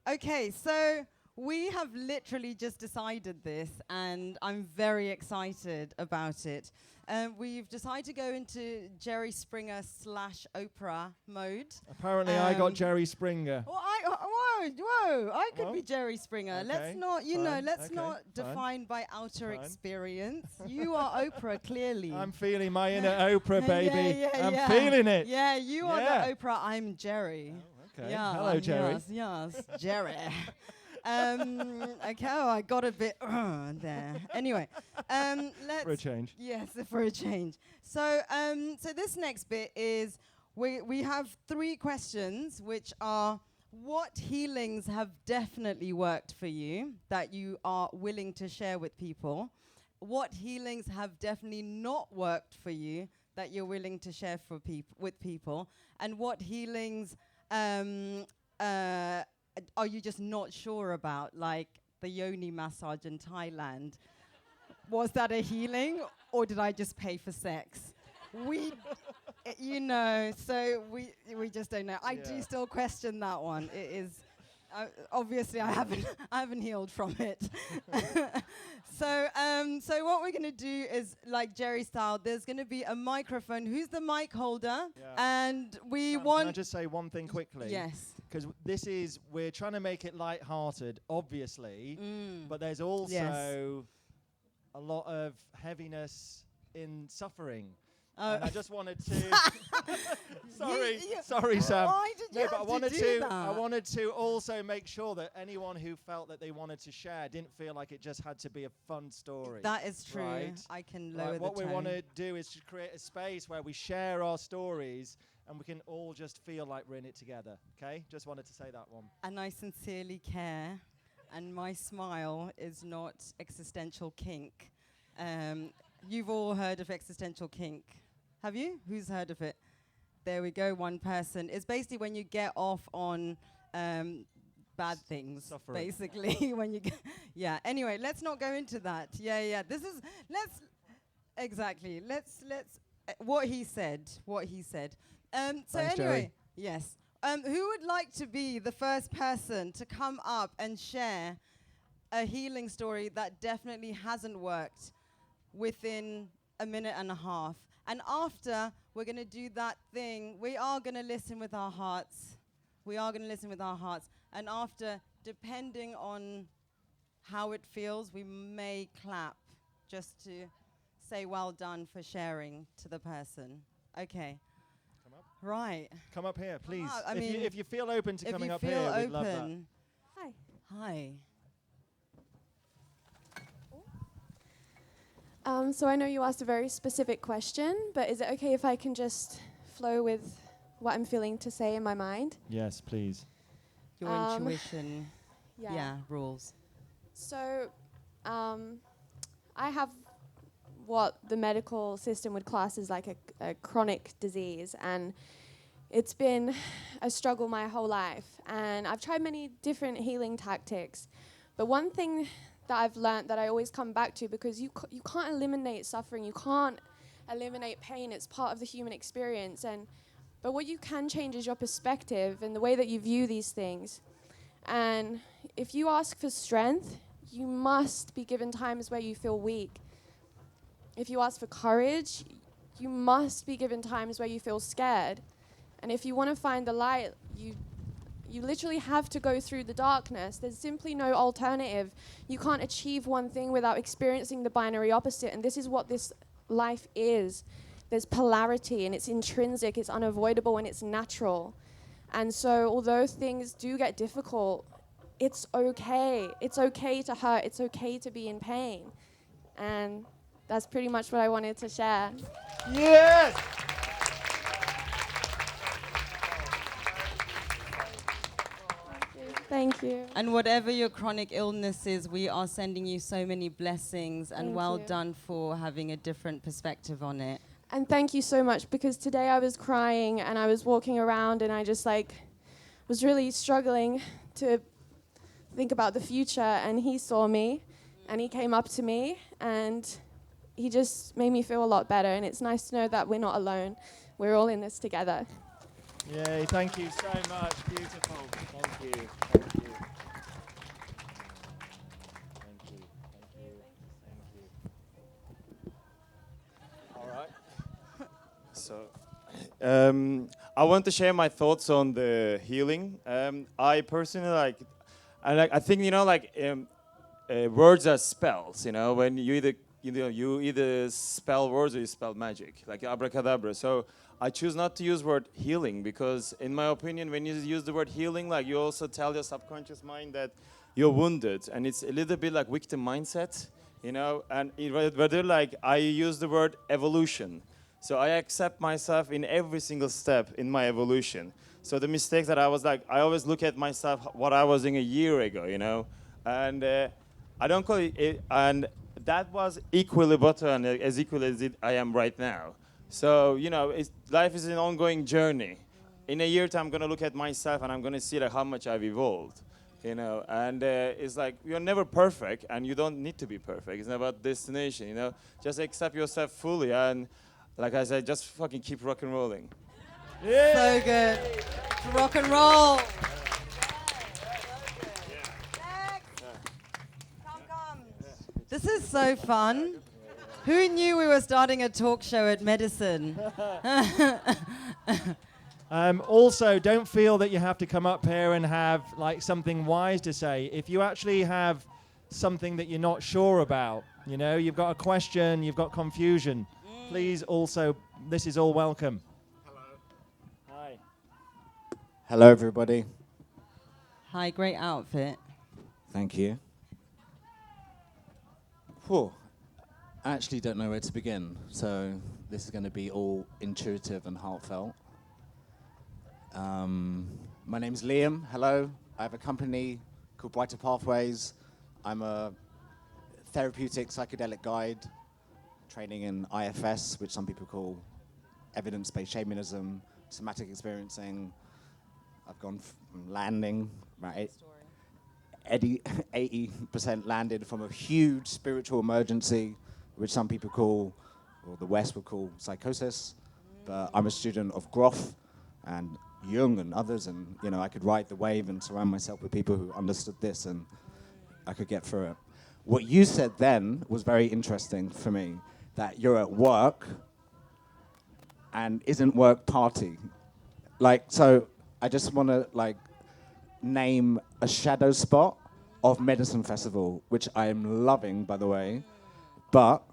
Okay, so we have literally just decided this, and I'm very excited about it. We've decided to go into Jerry Springer / Oprah mode. Apparently, I got Jerry Springer. Well, whoa! I could be Jerry Springer. Okay, Let's not, let's not define by outer experience. You are Oprah, clearly. I'm feeling my inner Oprah, baby. I'm feeling it. Yeah, you are the Oprah. I'm Jerry. Oh, okay. Yeah, hello, Jerry. Yes, Jerry. Okay, I got a bit there. Anyway, let's For a change. Yes, for a change. So, so this next bit is we have 3 questions, which are: what healings have definitely worked for you that you are willing to share with people? What healings have definitely not worked for you that you're willing to share with people? And what healings are you just not sure about, like the yoni massage in Thailand? Was that a healing, or did I just pay for sex? So we just don't know. I do still question that one. It is obviously I haven't healed from it. So what we're gonna do is, like Jerry style, there's gonna be a microphone. Who's the mic holder? Yeah. And we want. Can I just say one thing quickly? Yes. Because we're trying to make it light-hearted, obviously, but there's also a lot of heaviness in suffering. And I just wanted to. Sorry, Sam. Why did you but I wanted to also make sure that anyone who felt that they wanted to share didn't feel like it just had to be a fun story. That is true. Right? I can lower the What tone. we want to do is to create a space where we share our stories and we can all just feel like we're in it together. Okay? Just wanted to say that one. And I sincerely care, and my smile is not existential kink. You've all heard of existential kink. Have you? Who's heard of it? There we go, one person. It's basically when you get off on bad things, Suffering. Basically. When you yeah, anyway, let's not go into that. Yeah. Let's what he said. So Thanks, anyway, Jerry. yes. Who would like to be the first person to come up and share a healing story that definitely hasn't worked within a minute and a half? And after, we're going to do that thing. We are going to listen with our hearts. And after, depending on how it feels, we may clap just to say well done for sharing to the person. Okay. Come up. Right. Come up here, please. If you feel open to coming up here, we'd love that. Hi. So I know you asked a very specific question, but is it okay if I can just flow with what I'm feeling to say in my mind? Yes, please. Your intuition, rules. So I have what the medical system would class as like a chronic disease, and it's been a struggle my whole life. And I've tried many different healing tactics, but one thing that I've learned that I always come back to, because you can't eliminate suffering, you can't eliminate pain, it's part of the human experience, but what you can change is your perspective and the way that you view these things. And if you ask for strength, you must be given times where you feel weak. If you ask for courage, you must be given times where you feel scared. And if you want to find the light, you literally have to go through the darkness. There's simply no alternative. You can't achieve one thing without experiencing the binary opposite, and this is what this life is. There's polarity, and it's intrinsic, it's unavoidable, and it's natural. And so although things do get difficult, it's okay. It's okay to hurt. It's okay to be in pain. And that's pretty much what I wanted to share. Yes! Thank you. And whatever your chronic illness is, we are sending you so many blessings, and well done for having a different perspective on it. And thank you so much, because today I was crying and I was walking around and I just was really struggling to think about the future, and he saw me and he came up to me and he just made me feel a lot better, and it's nice to know that we're not alone. We're all in this together. Yay, thank you so much. Beautiful. Thank you. So, I want to share my thoughts on the healing. I personally I think words are spells. When you either spell words or you spell magic, like abracadabra. So I choose not to use word healing because, in my opinion, when you use the word healing, like you also tell your subconscious mind that you're wounded, and it's a little bit like victim mindset, And whether I use the word evolution, so I accept myself in every single step in my evolution. So the mistakes that I always look at myself what I was doing a year ago, and I don't call it, and that was equally better and as equal as I am right now. So life is an ongoing journey. In a year time, I'm gonna look at myself and I'm gonna see how much I've evolved. And it's like you're never perfect, and you don't need to be perfect. It's not about destination, Just accept yourself fully, and like I said, just fucking keep rock and rolling. Yeah. So good. Rock and roll. Come. This is so fun. Who knew we were starting a talk show at Medicine? Also, don't feel that you have to come up here and have something wise to say. If you actually have something that you're not sure about, you've got a question, you've got confusion, please also, this is all welcome. Hello. Hi. Hello, everybody. Hi, great outfit. Thank you. Whew. I actually don't know where to begin, so this is going to be all intuitive and heartfelt. My name's Liam. Hello. I have a company called Brighter Pathways. I'm a therapeutic psychedelic guide, training in IFS, which some people call evidence-based shamanism, somatic experiencing. I've gone from landing, right? 80% landed from a huge spiritual emergency, which some people call, or the West would call, psychosis. But I'm a student of Groff and Jung and others, and I could ride the wave and surround myself with people who understood this, and I could get through it. What you said then was very interesting for me, that you're at work and isn't work party. So I just want to name a shadow spot of Medicine Festival, which I am loving, by the way, but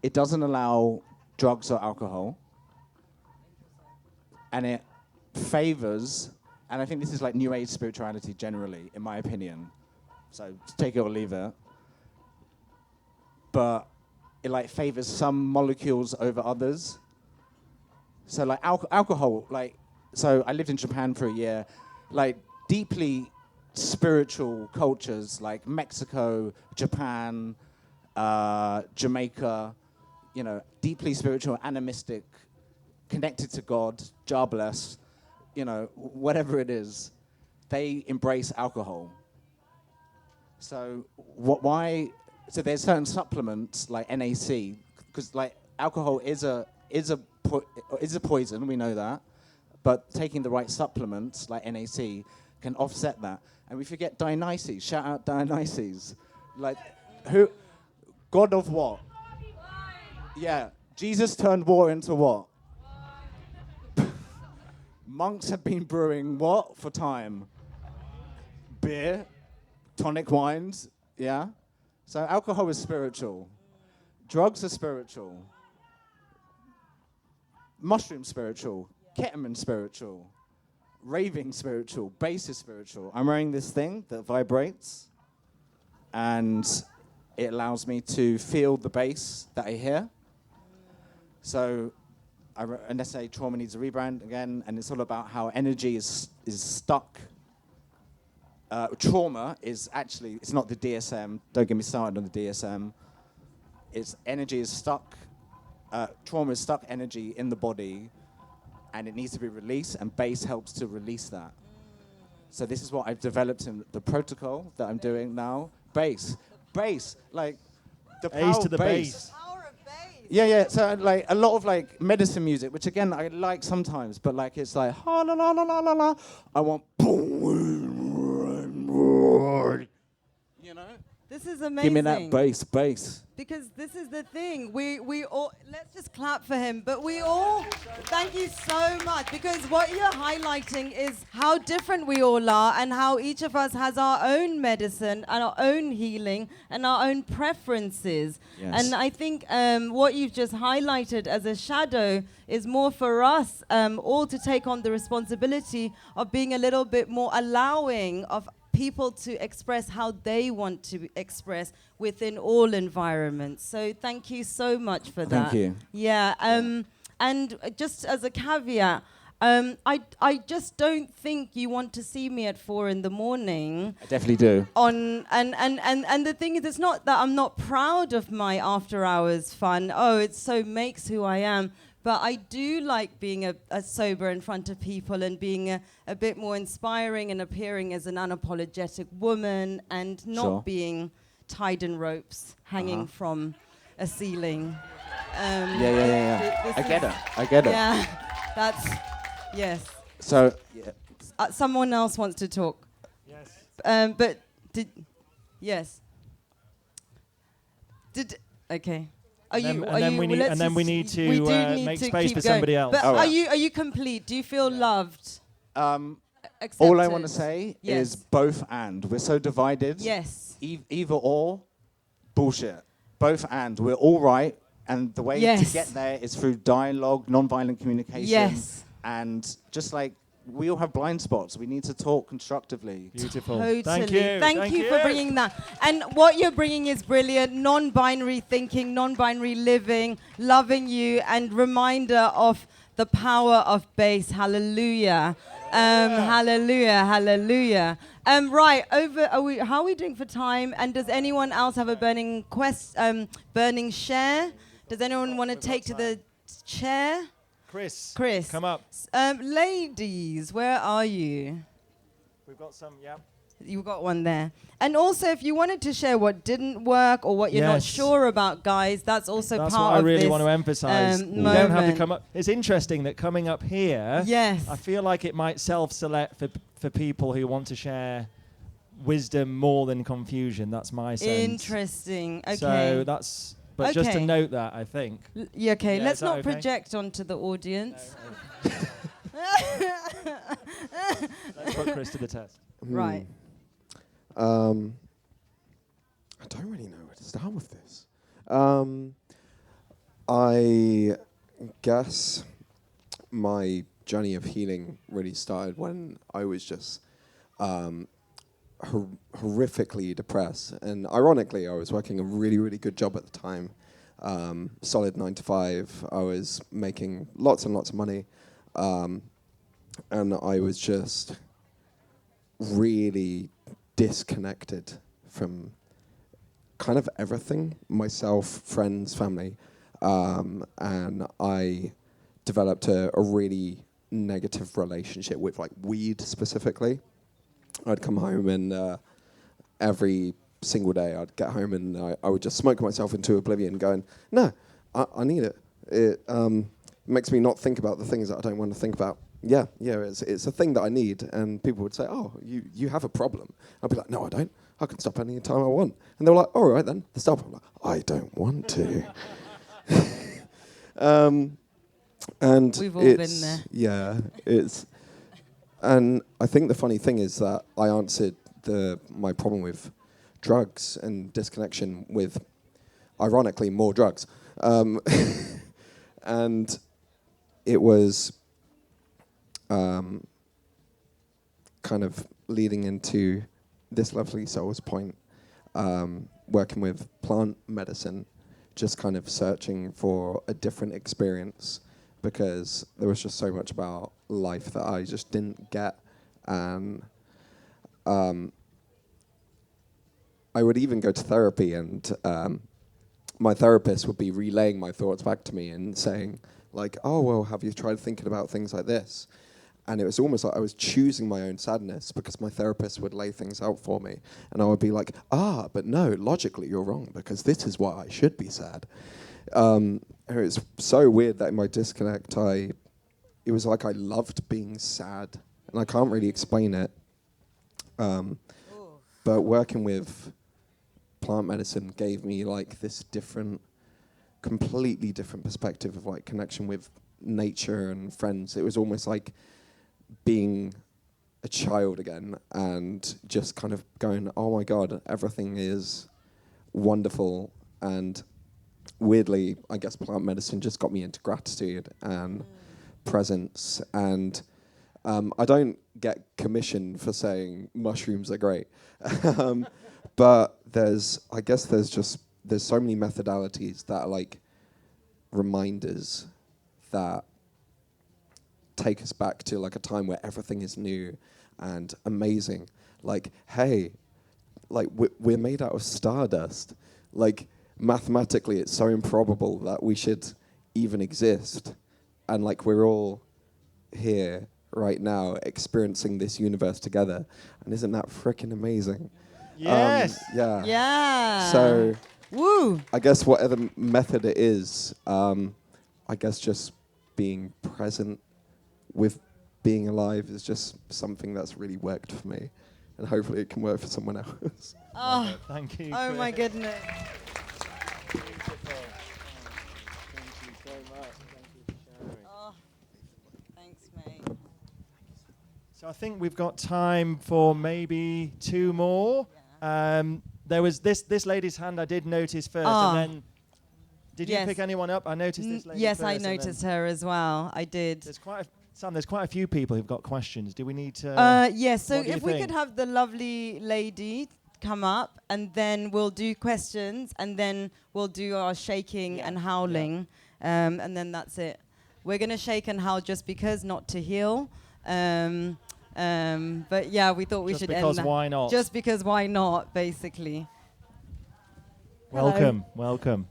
it doesn't allow drugs or alcohol, and it favors, and I think this is New Age spirituality generally, in my opinion, so take it or leave it, but it favors some molecules over others. So alcohol, so I lived in Japan for a year, deeply spiritual cultures like Mexico, Japan, Jamaica, deeply spiritual, animistic, connected to God, jobless, whatever it is, they embrace alcohol. So why? So there's certain supplements like NAC, because alcohol is a poison, we know that, but taking the right supplements like NAC can offset that. And we forget Dionysus. Shout out Dionysus. Who? God of what? Yeah. Jesus turned water into what? Monks have been brewing what for time? Beer, tonic wines, yeah? So alcohol is spiritual. Drugs are spiritual. Mushroom spiritual. Ketamine spiritual. Raving spiritual. Bass is spiritual. I'm wearing this thing that vibrates, and it allows me to feel the bass that I hear. So I wrote an essay, Trauma Needs a Rebrand, again, and it's all about how energy is stuck. Trauma is actually, it's not the DSM, don't get me started on the DSM. It's energy is stuck, trauma is stuck energy in the body, and it needs to be released, and bass helps to release that. So this is what I've developed in the protocol that I'm doing now. Bass, the power A's to the of bass. Yeah. So a lot of medicine music, which again I like sometimes, but it's ha la la la la la la. I want boom, This is amazing. Give me that bass. Because this is the thing. We all, let's just clap for him. But we all, thank you so much. Because what you're highlighting is how different we all are and how each of us has our own medicine and our own healing and our own preferences. Yes. And I think what you've just highlighted as a shadow is more for us all to take on the responsibility of being a little bit more allowing of people to express how they want to express within all environments. So thank you so much for that. Thank you. Yeah. And just as a caveat, I just don't think you want to see me at 4 in the morning. I definitely do. And the thing is, it's not that I'm not proud of my after hours fun. Oh, it so makes who I am. But I do like being a sober in front of people and being a bit more inspiring and appearing as an unapologetic woman and not being tied in ropes hanging from a ceiling. Yeah. I get it. Yeah, that's, yes. So, Someone else wants to talk. Yes. But yes. Okay. We need to make space for somebody else. But are you complete? Do you feel loved? Accepted? all I want to say is both and. We're so divided. Yes. Either or, bullshit. Both and. We're all right. And the way to get there is through dialogue, non-violent communication. Yes. And just like we all have blind spots. We need to talk constructively. Beautiful. Totally. Thank you. Thank you for bringing that. And what you're bringing is brilliant. Non-binary thinking, non-binary living, loving you, and reminder of the power of bass. Hallelujah. Hallelujah. Hallelujah. Right. How are we doing for time? And does anyone else have a burning burning share? Does anyone want to take to the chair? Chris, come up. Ladies, where are you? We've got some, yeah. You got one there. And also, if you wanted to share what didn't work or what you're not sure about, guys, that's also part of this. That's what I really want to emphasize. You moment. don't have to come up. It's interesting that coming up here, yes, I feel like it might self-select for people who want to share wisdom more than confusion. That's my sense. Interesting. Okay. So that's... But just to note that, I think. Okay, Yeah, let's not project onto the audience. Let's put Chris to the test. Right. I don't really know where to start with this. I guess my journey of healing really started when I was just horrifically depressed. And ironically, I was working a really, really good job at the time. Solid 9 to 5. I was making lots and lots of money. And I was just really disconnected from kind of everything, myself, friends, family. And I developed a really negative relationship with like weed specifically. I'd come home and every single day I'd get home and I would just smoke myself into oblivion going, no, I need it. It makes me not think about the things that I don't want to think about. Yeah, it's a thing that I need. And people would say, oh, you have a problem. I'd be like, no, I don't. I can stop any time I want. And they were like, all right then, stop. I'm like, I don't want to. And we've all been there. Yeah, and I think the funny thing is that I answered my problem with drugs and disconnection with, ironically, more drugs. And it was kind of leading into this lovely Souls point, working with plant medicine, just kind of searching for a different experience because there was just so much about life that I just didn't get. And I would even go to therapy and my therapist would be relaying my thoughts back to me and saying like, oh, well, have you tried thinking about things like this? And it was almost like I was choosing my own sadness because my therapist would lay things out for me. And I would be like, but no, logically you're wrong because this is why I should be sad. And it was so weird that in my disconnect, it was like I loved being sad. And I can't really explain it. But working with plant medicine gave me like this completely different perspective of like connection with nature and friends. It was almost like being a child again and just kind of going, oh my God, everything is wonderful. And weirdly, I guess plant medicine just got me into gratitude and presence. And I don't get commission for saying mushrooms are great. But there's so many methodalities that are like reminders that take us back to like a time where everything is new and amazing. Like, hey, like we're made out of stardust. Like mathematically, it's so improbable that we should even exist. And like we're all here right now experiencing this universe together. And isn't that freaking amazing? Yes. Yeah. Yeah. So, woo. I guess whatever method it is, I guess just being present with being alive is just something that's really worked for me. And hopefully it can work for someone else. Oh, thank you. oh my goodness. Beautiful. Thank you so much. Thank you for sharing. Oh, thanks, mate. So I think we've got time for maybe 2 more. Yeah. There was this lady's hand I did notice first, and then did you pick anyone up? I noticed this lady Yes, first. I noticed her as well. I did. There's quite a few people who've got questions. Do we need to? Yes. So what do you if we think? could have the lovely lady come up, and then we'll do questions, and then we'll do our shaking and howling, and then that's it. We're gonna shake and howl just because, not to heal. But yeah, we thought we should end that. Just because why not? Just because why not, basically. Welcome, welcome.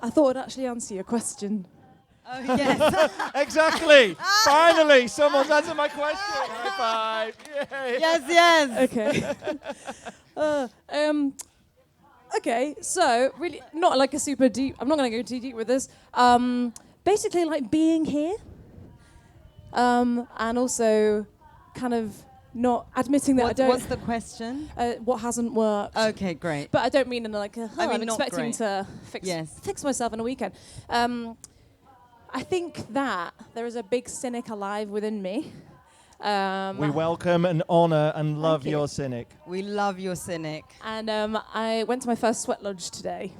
I thought I'd actually answer your question. Oh, yes. Exactly. Finally, someone's answered my question. High five. Yay. Yes, yes. Okay. Okay, so really not like a super deep, I'm not going to go too deep with this. Basically like being here. And also kind of not admitting that I don't... What's the question? What hasn't worked. Okay, great. But I don't mean in like, I'm not expecting great. to fix myself in a weekend. I think that there is a big cynic alive within me. We welcome and honour and love your cynic. We love your cynic. And I went to my first sweat lodge today.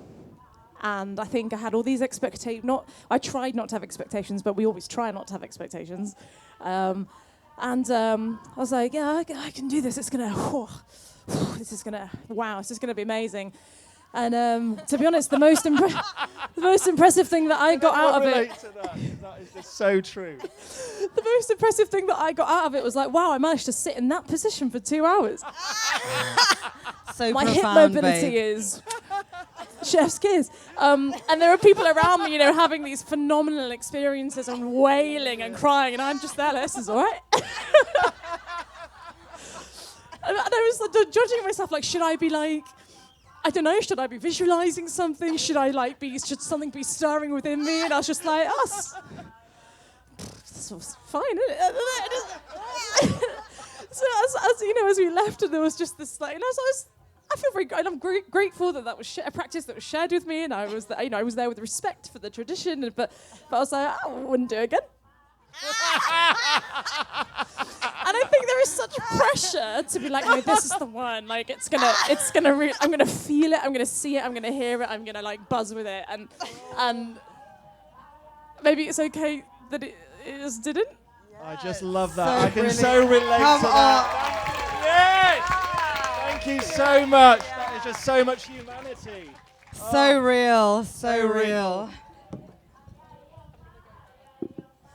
And I think I had all these expectations. I tried not to have expectations, but we always try not to have expectations. I was like, yeah, I can do this. It's going to, this is going to be amazing. And to be honest, the most impressive thing that I got out of it. That is just so true. The most impressive thing that I got out of it was like, wow, I managed to sit in that position for 2 hours. So my profound, hip mobility babe. is chef's kiss. And there are people around me, having these phenomenal experiences and wailing and crying, and I'm just there, like, this is all right. And I was like, judging myself, like, should I be like, I don't know, should I be visualizing something? Should something be stirring within me? And I was just like, this was fine, isn't it? So as we left, and there was just this like, I feel very good. I'm grateful that was a practice that was shared with me, and I was I was there with respect for the tradition. But I was like, I wouldn't do it again. And I think there is such pressure to be like, no, this is the one. Like I'm gonna feel it. I'm gonna see it. I'm gonna hear it. I'm gonna like buzz with it. And maybe it's okay that it just didn't. I just love that. So I can brilliant. so relate Come to that. Yes! Thank you so much. That is just so much humanity. So real, so real.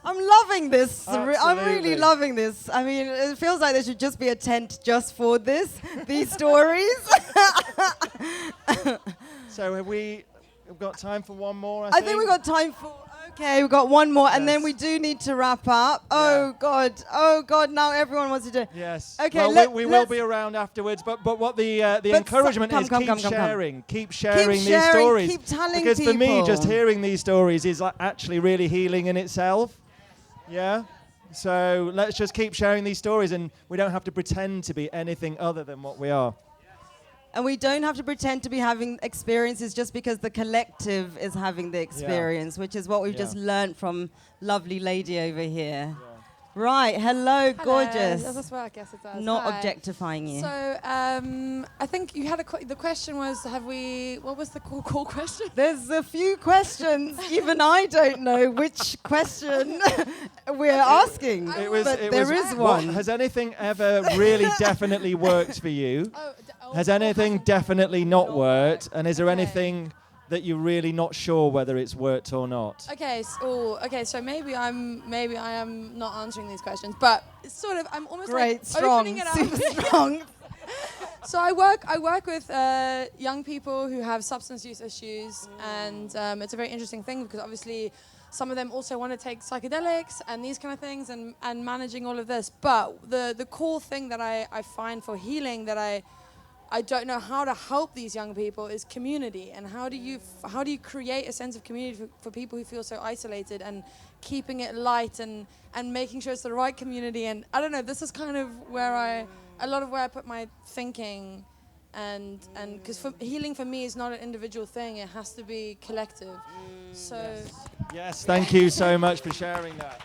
I'm loving this. I'm really Absolutely. loving this. I mean, it feels like there should just be a tent just for these stories. So we've got time for one more, I think we've got time for. Okay, we've got one more, and then Yes. we do need to wrap up. Oh God! Now everyone wants to do. Yes. Okay, well, we will be around afterwards, but what the encouragement is, keep sharing. Keep sharing these stories. Keep telling because people. for me, just hearing these stories is actually really healing in itself. Yeah. So let's just keep sharing these stories, and we don't have to pretend to be anything other than what we are. And we don't have to pretend to be having experiences just because the collective is having the experience, which is what we've just learned from lovely lady over here. Right, hello, gorgeous. That's what I guess it does. Not Hi. objectifying you. So, I think you had the question was, what was the core question? There's a few questions. Even I don't know which question we're asking. There is one. Has anything ever really definitely worked for you? Has anything definitely not worked? And is there anything that you're really not sure whether it's worked or not? Okay, so maybe I am not answering these questions, but it's sort of I'm almost opening it up. Super strong. So I work with young people who have substance use issues, and it's a very interesting thing because obviously some of them also want to take psychedelics and these kind of things and managing all of this. But the core thing that I find for healing that I don't know how to help these young people is community, and how do you create a sense of community for people who feel so isolated, and keeping it light and making sure it's the right community. And I don't know, this is kind of where a lot of where I put my thinking, and because healing for me is not an individual thing, it has to be collective. So yes, thank you so much for sharing that.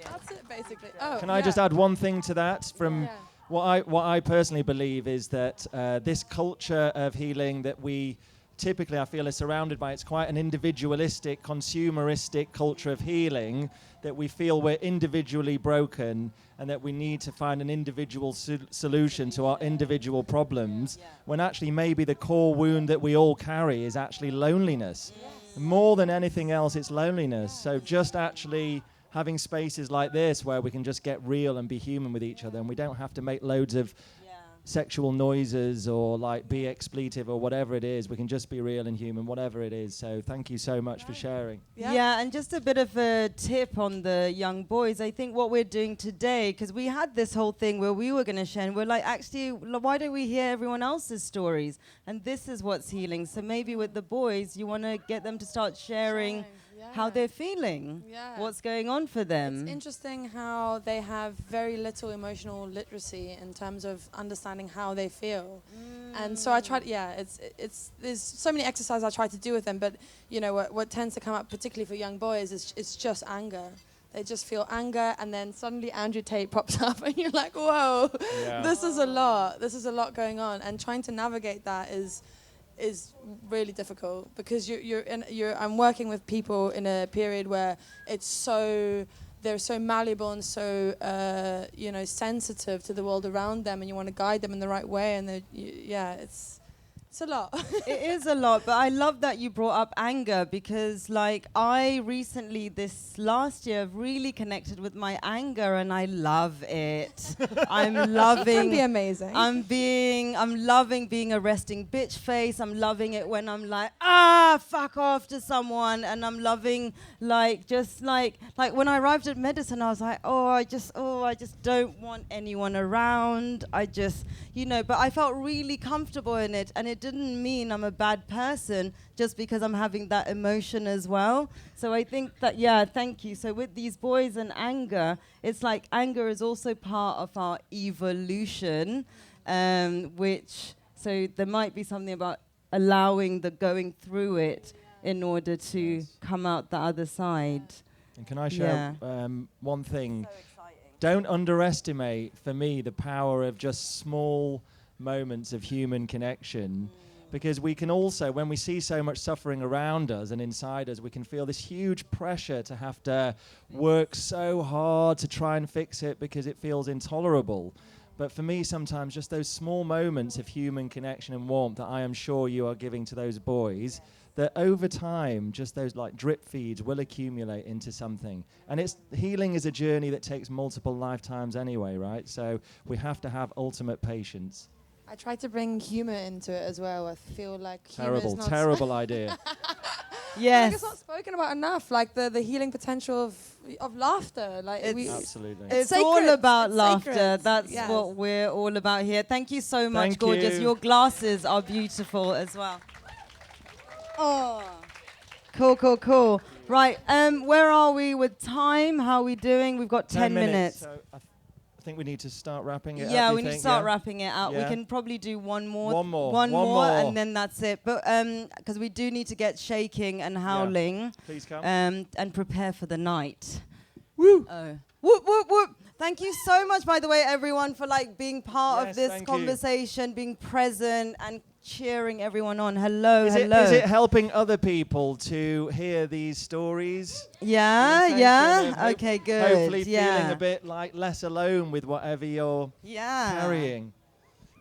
That's it basically. Can I just add one thing to that from what I personally believe is that this culture of healing that we typically, I feel, are surrounded by, it's quite an individualistic, consumeristic culture of healing, that we feel we're individually broken and that we need to find an individual solution to our individual problems, when actually maybe the core wound that we all carry is actually loneliness. More than anything else, it's loneliness. So just actually having spaces like this where we can just get real and be human with each other, and we don't have to make loads of sexual noises or like be expletive or whatever it is. We can just be real and human, whatever it is. So thank you so much for sharing. Yeah, and just a bit of a tip on the young boys. I think what we're doing today, because we had this whole thing where we were going to share, and we're like, actually, why don't we hear everyone else's stories? And this is what's healing. So maybe with the boys, you want to get them to start sharing how they're feeling, what's going on for them. It's interesting how they have very little emotional literacy in terms of understanding how they feel. And so I tried, it's there's so many exercises I try to do with them, but you know what tends to come up, particularly for young boys, is it's just anger. They just feel anger, and then suddenly Andrew Tate pops up, and you're like, whoa, this is a lot. This is a lot going on, and trying to navigate that is really difficult, because I'm working with people in a period where they're so malleable and so sensitive to the world around them, and you want to guide them in the right way, and it's a lot. It is a lot, but I love that you brought up anger, because like I recently this last year really connected with my anger, and I love it. I'm loving. It can be amazing. I'm loving being a resting bitch face. I'm loving it when I'm like, fuck off to someone, and I'm loving like when I arrived at medicine, I was like, I just don't want anyone around. But I felt really comfortable in it, and it didn't mean I'm a bad person just because I'm having that emotion as well. So I think that, thank you. So with these boys and anger, it's like anger is also part of our evolution, so there might be something about allowing the going through it in order to come out the other side. And can I share one thing? So exciting. Don't underestimate, for me, the power of just small moments of human connection, because we can also, when we see so much suffering around us and inside us, we can feel this huge pressure to have to work so hard to try and fix it because it feels intolerable. But for me, sometimes just those small moments of human connection and warmth that I am sure you are giving to those boys, that over time, just those like drip feeds will accumulate into something. And healing is a journey that takes multiple lifetimes anyway, right? So we have to have ultimate patience. I try to bring humor into it as well. I feel like terrible idea. Yes, it's not spoken about enough. Like the healing potential of laughter. Like absolutely, it's all about laughter. Sacred. That's what we're all about here. Thank you so much, Thank gorgeous. you. Your glasses are beautiful as well. Oh, cool. Right, where are we with time? How are we doing? We've got 10 minutes. So I think we need to start wrapping it up. Yeah, you we need to think? start Yeah? wrapping it out. We Yeah. can probably do one more. One more. One One more, more. and then that's it. But because we do need to get shaking and howling. Please come. And prepare for the night. Woo! Oh. Whoop, whoop, whoop. Thank you so much, by the way, everyone, for like being part Yes, of this thank you. conversation, being present and cheering everyone on. Hello, Is hello. it helping other people to hear these stories? Yeah, Intention yeah. of Okay, good. Hopefully yeah. feeling a bit like less alone with whatever you're Yeah. carrying.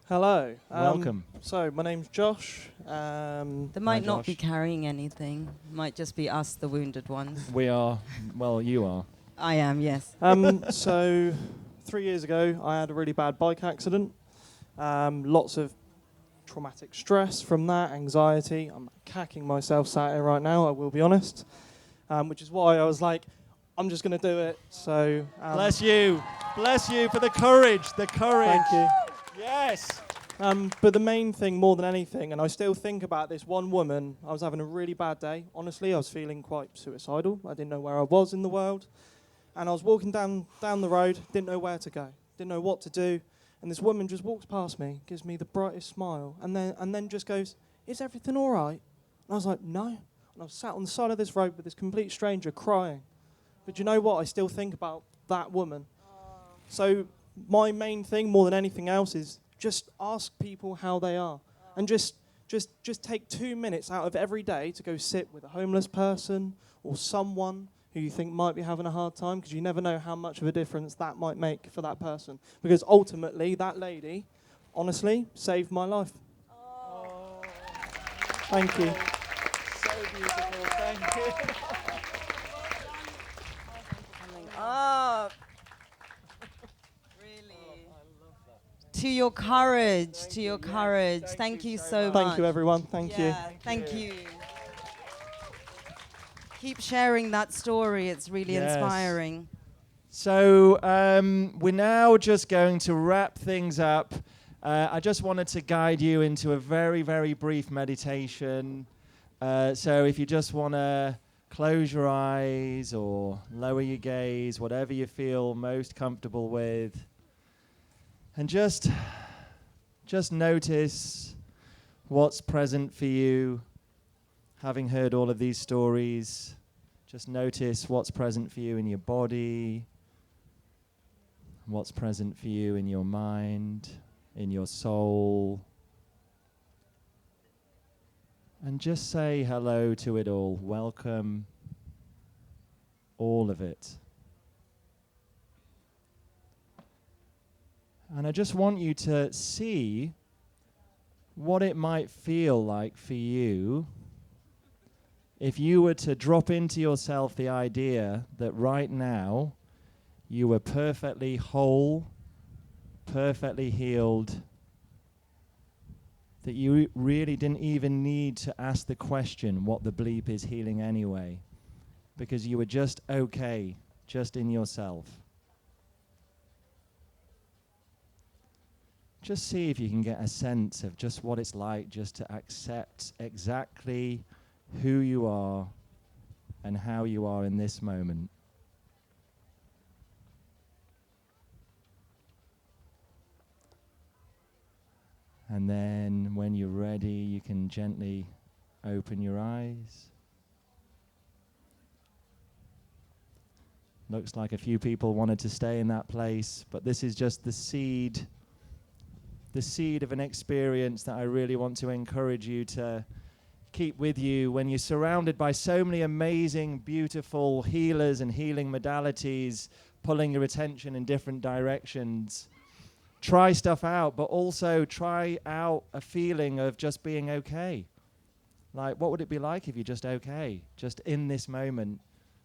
Hello. Welcome. So, my name's Josh. They might Hi, not be Josh. carrying anything. Might just be us, the wounded ones. We are, well, you are. I am, yes. So, 3 years ago, I had a really bad bike accident. Lots of traumatic stress from that, anxiety. I'm cacking myself sat here right now, I will be honest. Which is why I was like, I'm just going to do it. So, Bless you. Bless you for the courage. The courage. thank you. Yes. But the main thing, more than anything, and I still think about this one woman, I was having a really bad day. Honestly, I was feeling quite suicidal. I didn't know where I was in the world. And I was walking down the road, didn't know where to go, didn't know what to do. And this woman just walks past me, gives me the brightest smile, and then just goes, "Is everything all right?" And I was like, "No." And I was sat on the side of this road with this complete stranger crying. But you know what? I still think about that woman. So my main thing, more than anything else, is just ask people how they are. And just take 2 minutes out of every day to go sit with a homeless person or someone who you think might be having a hard time, because you never know how much of a difference that might make for that person. Because ultimately, that lady, honestly, saved my life. Oh. Thank you. So beautiful. Thank you. Oh, really. To your courage, to your courage. Thank you so much. Thank you, everyone. Thank you. Yeah, thank you. Keep sharing that story. It's really Yes. inspiring. So we're now just going to wrap things up. I just wanted to guide you into a very, very brief meditation. So if you just want to close your eyes or lower your gaze, whatever you feel most comfortable with, and just notice what's present for you. Having heard all of these stories, just notice what's present for you in your body, what's present for you in your mind, in your soul. And just say hello to it all. Welcome all of it. And I just want you to see what it might feel like for you if you were to drop into yourself the idea that right now you were perfectly whole, perfectly healed, that you really didn't even need to ask the question what the bleep is healing anyway, because you were just okay, just in yourself. Just see if you can get a sense of just what it's like just to accept exactly who you are and how you are in this moment. And then when you're ready, you can gently open your eyes. Looks like a few people wanted to stay in that place, but this is just the seed of an experience that I really want to encourage you to keep with you when you're surrounded by so many amazing, beautiful healers and healing modalities pulling your attention in different directions. Try stuff out, but also try out a feeling of just being okay. Like, what would it be like if you're just okay, just in this moment,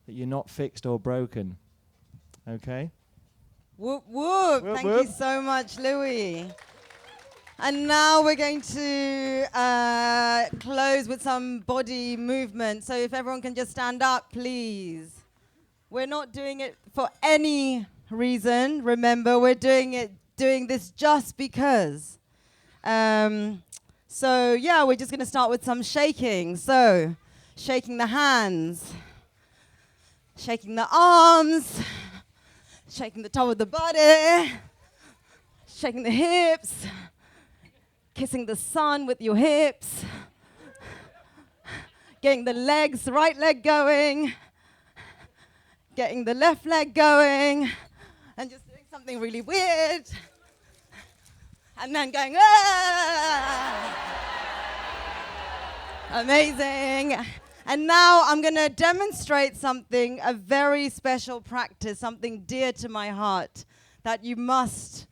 that you're not fixed or broken? Okay? Whoop, whoop. Whoop, Thank whoop. you so much, Louis. And now we're going to close with some body movement. So if everyone can just stand up, please. We're not doing it for any reason. Remember, we're doing this just because. So yeah, we're just going to start with some shaking. So shaking the hands, shaking the arms, shaking the top of the body, shaking the hips, kissing the sun with your hips, getting the legs, the right leg going, getting the left leg going, and just doing something really weird, and then going, ah! Amazing. And now I'm going to demonstrate something, a very special practice, something dear to my heart that you must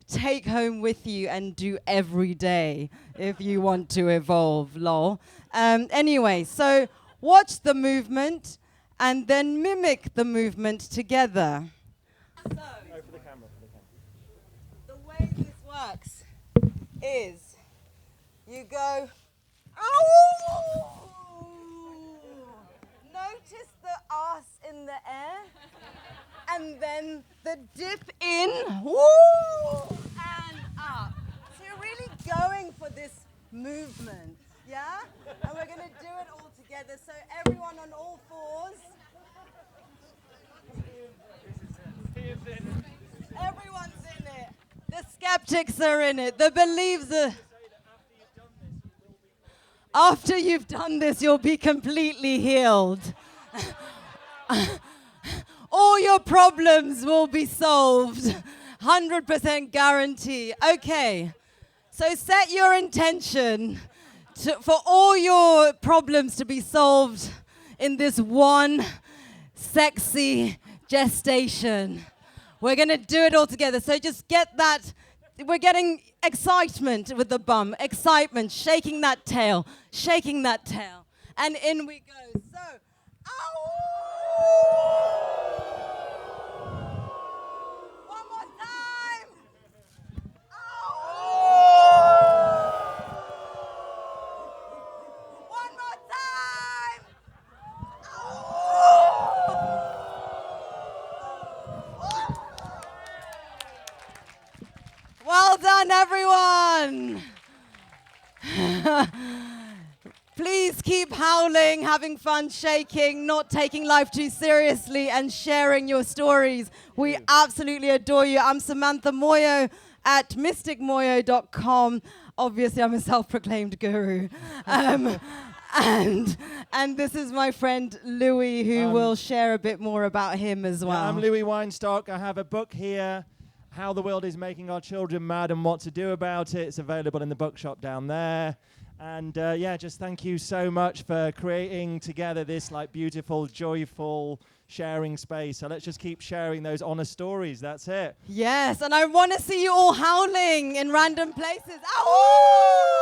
take home with you and do every day if you want to evolve, lol. Anyway, so watch the movement and then mimic the movement together. So, the way this works is you go, ow! Notice the ass in the air, and then the dip in, woo, and up. So you're really going for this movement, yeah? And we're going to do it all together. So everyone on all fours. Everyone's in it. The skeptics are in it. The believers are. After you've done this, you'll be completely healed. All your problems will be solved. 100% guarantee. Okay, so set your intention for all your problems to be solved in this one sexy gestation. We're going to do it all together. So just get that. We're getting excitement with the bum. Excitement, shaking that tail. And in we go. So, ow! One more time. Ow! One more time. Well done, everyone. Please keep howling, having fun, shaking, not taking life too seriously, and sharing your stories. We absolutely adore you. I'm Samantha Moyo at mysticmoyo.com. Obviously, I'm a self-proclaimed guru. And this is my friend Louis, who will share a bit more about him as well. I'm Louis Weinstock. I have a book here, How the World is Making Our Children Mad and What to Do About It. It's available in the bookshop down there. And just thank you so much for creating together this beautiful, joyful sharing space. So let's just keep sharing those honest stories. That's it. Yes, and I want to see you all howling in random places. Ow!